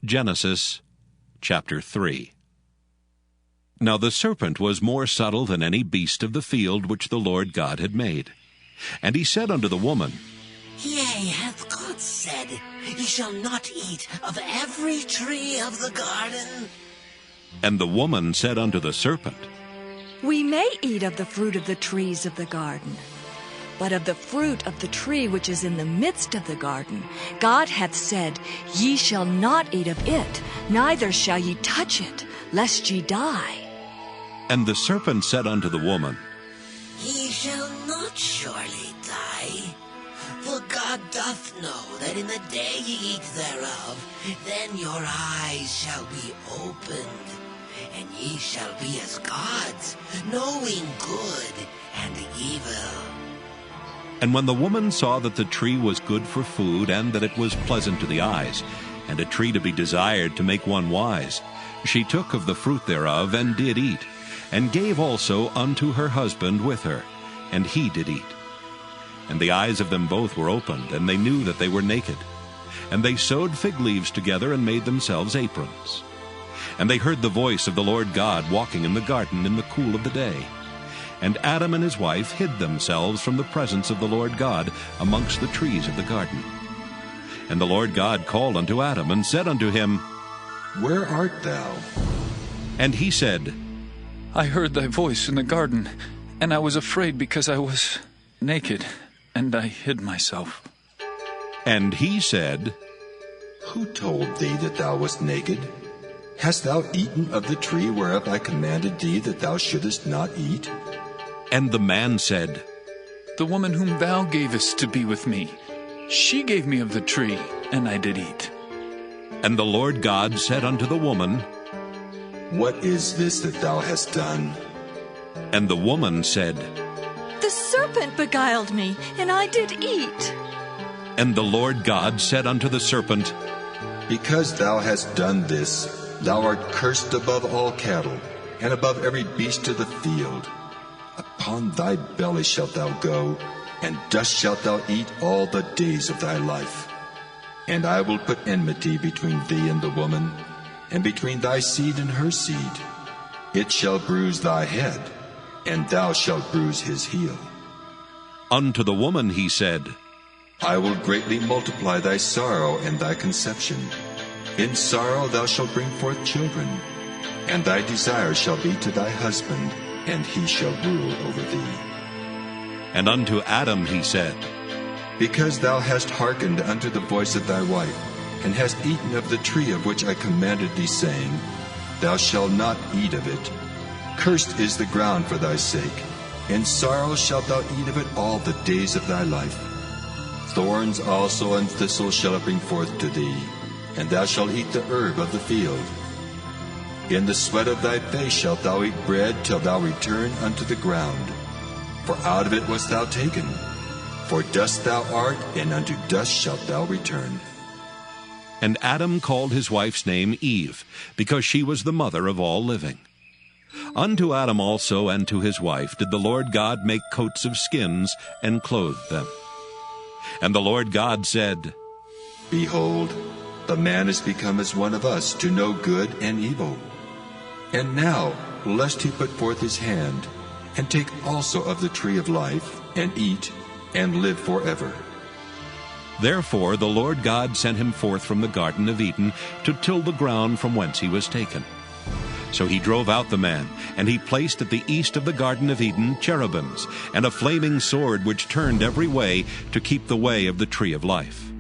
Genesis chapter 3. Now the serpent was more subtle than any beast of the field which the Lord God had made. And he said unto the woman, Yea, hath God said, Ye shall not eat of every tree of the garden? And the woman said unto the serpent, We may eat of the fruit of the trees of the garden. But of the fruit of the tree which is in the midst of the garden, God hath said, Ye shall not eat of it, neither shall ye touch it, lest ye die. And the serpent said unto the woman, Ye shall not surely die. For God doth know that in the day ye eat thereof, then your eyes shall be opened, and ye shall be as gods, knowing good and evil. And when the woman saw that the tree was good for food, and that it was pleasant to the eyes, and a tree to be desired to make one wise, she took of the fruit thereof, and did eat, and gave also unto her husband with her, and he did eat. And the eyes of them both were opened, and they knew that they were naked. And they sewed fig leaves together, and made themselves aprons. And they heard the voice of the Lord God walking in the garden in the cool of the day. And Adam and his wife hid themselves from the presence of the Lord God amongst the trees of the garden. And the Lord God called unto Adam, and said unto him, Where art thou? And he said, I heard thy voice in the garden, and I was afraid because I was naked, and I hid myself. And he said, Who told thee that thou wast naked? Hast thou eaten of the tree whereof I commanded thee that thou shouldest not eat? And the man said, The woman whom thou gavest to be with me, she gave me of the tree, and I did eat. And the Lord God said unto the woman, What is this that thou hast done? And the woman said, The serpent beguiled me, and I did eat. And the Lord God said unto the serpent, Because thou hast done this, thou art cursed above all cattle, and above every beast of the field. Upon thy belly shalt thou go, and dust shalt thou eat all the days of thy life. And I will put enmity between thee and the woman, and between thy seed and her seed. It shall bruise thy head, and thou shalt bruise his heel. Unto the woman he said, I will greatly multiply thy sorrow and thy conception. In sorrow thou shalt bring forth children, and thy desire shall be to thy husband, and he shall rule over thee. And unto Adam he said, Because thou hast hearkened unto the voice of thy wife, and hast eaten of the tree of which I commanded thee, saying, Thou shalt not eat of it. Cursed is the ground for thy sake. In sorrow shalt thou eat of it all the days of thy life. Thorns also and thistles shall it bring forth to thee, and thou shalt eat the herb of the field. In the sweat of thy face shalt thou eat bread till thou return unto the ground. For out of it wast thou taken. For dust thou art, and unto dust shalt thou return. And Adam called his wife's name Eve, because she was the mother of all living. Unto Adam also and to his wife did the Lord God make coats of skins, and clothed them. And the Lord God said, Behold, the man is become as one of us, to know good and evil. And now, lest he put forth his hand, and take also of the tree of life, and eat, and live forever. Therefore the Lord God sent him forth from the Garden of Eden to till the ground from whence he was taken. So he drove out the man, and he placed at the east of the Garden of Eden cherubims, and a flaming sword which turned every way to keep the way of the tree of life.